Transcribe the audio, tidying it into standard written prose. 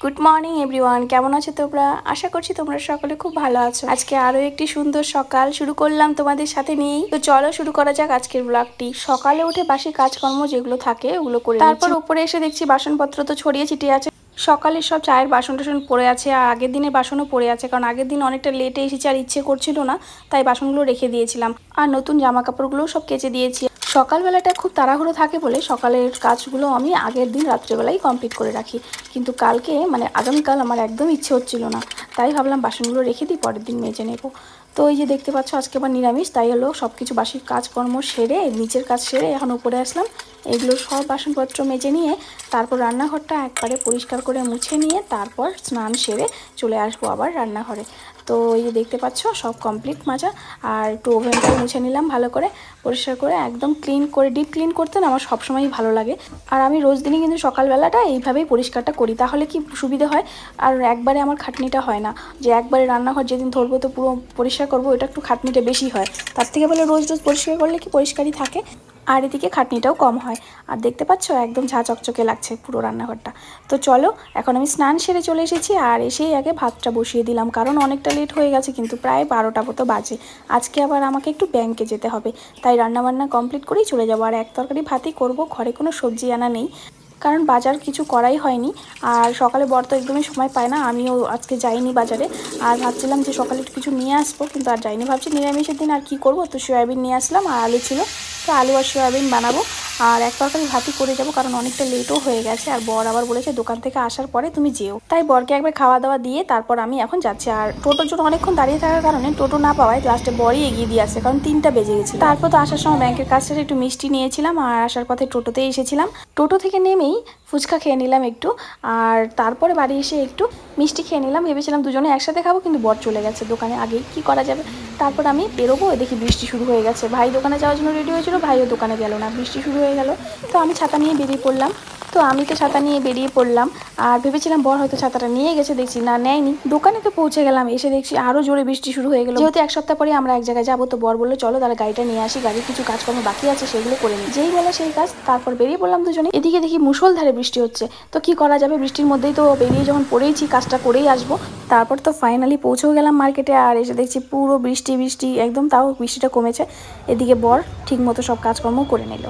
Good morning everyone, কেমন আছো তোমরা? আশা করছি তোমরা সকলে খুব ভালো আছো। আজকে আরো একটি সুন্দর সকাল শুরু করলাম তোমাদের সাথে নিয়েই। তো চলো শুরু করা যাক আজকের ব্লগটি। সকালে উঠে বাসি কাজকর্ম যেগুলো থাকে ওগুলো করে তারপর উপরে এসে দেখছি বাসনপত্র তো ছড়িয়ে ছিটিয়ে আছে। সকালের সব চায়ের বাসন টাসন পড়ে আছে, আর আগের দিনের বাসনও পড়ে আছে, কারণ আগের দিন অনেকটা লেটে এসেছি আর ইচ্ছে করছিল না, তাই বাসনগুলো রেখে দিয়েছিলাম। আর নতুন জামা কাপড়গুলোও সব কেচে দিয়েছি। সকালবেলাটা খুব তাড়াহুড়ো থাকে বলে সকালের কাজগুলো আমি আগের দিন রাত্রেবেলাই কমপ্লিট করে রাখি, কিন্তু কালকে মানে আগামীকাল আমার একদম ইচ্ছে হচ্ছিল না, তাই ভাবলাম বাসনগুলো রেখে দিই, পরের দিন মেজে নেব। তো এই যে দেখতে পাচ্ছ আজকে আবার নিরামিষ, তাই হলো সব কিছু বাসির কাজকর্ম সেরে নিচের কাজ সেরে এখন উপরে আসলাম। এগুলো সব বাসনপত্র মেজে নিয়ে তারপর রান্নাঘরটা একবারে পরিষ্কার করে মুছে নিয়ে তারপর স্নান সেরে চলে আসবো আবার রান্নাঘরে। তো এই যে দেখতে পাচ্ছ সব কমপ্লিট মাজা, আর একটু ওভেনটাও মুছে নিলাম ভালো করে পরিষ্কার করে, একদম ক্লিন করে ডিপ ক্লিন করতে না আমার সবসময়ই ভালো লাগে। আর আমি রোজ দিনই কিন্তু সকালবেলাটা এইভাবেই পরিষ্কারটা করি, তাহলে কি সুবিধে হয়, আর একবারে আমার খাটনিটা হয় না যে একবারে রান্নাঘর যেদিন ধরবো তো পুরো পরিষ্কার করবো, এটা একটু খাটনিটা বেশি হয়। তার থেকে বলে রোজ রোজ পরিষ্কার করলে কি পরিষ্কারই থাকে, আর এদিকে খাটনিটাও কম হয়। আর দেখতে পাচ্ছ একদম ঝাঁ চকচকে লাগছে পুরো রান্নাঘরটা। তো চলো এখন আমি স্নান সেরে চলে এসেছি, আর এসেই আগে ভাতটা বসিয়ে দিলাম, কারণ অনেকটা লেট হয়ে গেছে, কিন্তু প্রায় 12টা মতো বাজে। আজকে আবার আমাকে একটু ব্যাংকে যেতে হবে, তাই রান্নাবান্না কমপ্লিট করেই চলে যাবো। আর এক তরকারি ভাতই করবো, ঘরে কোনো সবজি আনা নেই, কারণ বাজার কিছু করাই হয়নি। আর সকালে বর তো একদমই সময় পায় না, আমিও আজকে যাইনি বাজারে। আর ভাবছিলাম যে সকালে একটু কিছু নিয়ে আসবো, কিন্তু আর যাইনি, ভাবছি নিরামিষের দিন আর কি করবো। তো সয়াবিন নিয়ে আসলাম আর আলু ছিল, তো আলু আর সয়াবিন বানাবো, আর এক তরকারি ভাতই করে যাবো, কারণ অনেকটা লেটও হয়ে গেছে। আর বর আবার বলেছে দোকান থেকে আসার পরে তুমি যেও, তাই বরকে একবার খাওয়া দাওয়া দিয়ে তারপর আমি এখন যাচ্ছি। আর টোটোর জন্য অনেকক্ষণ দাঁড়িয়ে থাকার কারণে টোটো না পাওয়ায় লাস্টে বরই এগিয়ে দিয়ে আসছে, কারণ 3টা বেজে গেছে। তারপর তো আসার সময় ব্যাংকের কাছ থেকে একটু মিষ্টি নিয়েছিলাম, আর আসার পথে টোটোতেই এসেছিলাম। টোটো থেকে নেমেই ফুচকা খেয়ে নিলাম একটু, আর তারপরে বাড়ি এসে একটু মিষ্টি খেয়ে নিলাম। ভেবেছিলাম দুজনে একসাথে খাবো, কিন্তু বর চলে গেছে দোকানে আগেই, কি করা যাবে। তারপর আমি বেরোবো, দেখি বৃষ্টি শুরু হয়ে গেছে। ভাই দোকানে যাওয়ার জন্য রেডি হয়েছিল, ভাইও দোকানে গেল না, বৃষ্টি শুরু হয়ে গেল। তো আমি ছাতা নিয়ে বেরিয়ে পড়লাম। আর ভেবেছিলাম বর হয়তো ছাতাটা নিয়ে গেছে, দেখছি না নেয়নি। দোকানে তো পৌঁছে গেলাম, এসে দেখছি আরো জোরে বৃষ্টি শুরু হয়ে গেল। যেহেতু এক সপ্তাহ পরে আমরা এক জায়গায় যাবো, তো বর বললো চলো তাহলে গাড়িটা নিয়ে আসি, গাড়ির কিছু কাজকর্ম বাকি আছে সেগুলো করে নিই। যেই বলে সেই কাজ, তারপর বেরিয়ে পড়লাম দুজনে। এদিকে দেখি মুষলধারে বৃষ্টি হচ্ছে, তো কি করা যাবে, বৃষ্টির মধ্যেই তো বেরিয়ে যখন পড়েইছি কাজটা করেই আসবো। তারপর তো ফাইনালি পৌঁছেও গেলাম মার্কেটে, আর এসে দেখছি পুরো বৃষ্টি বৃষ্টি একদম, তাও বৃষ্টিটা কমেছে। এদিকে বর ঠিক মতো সব কাজকর্ম করে নিল।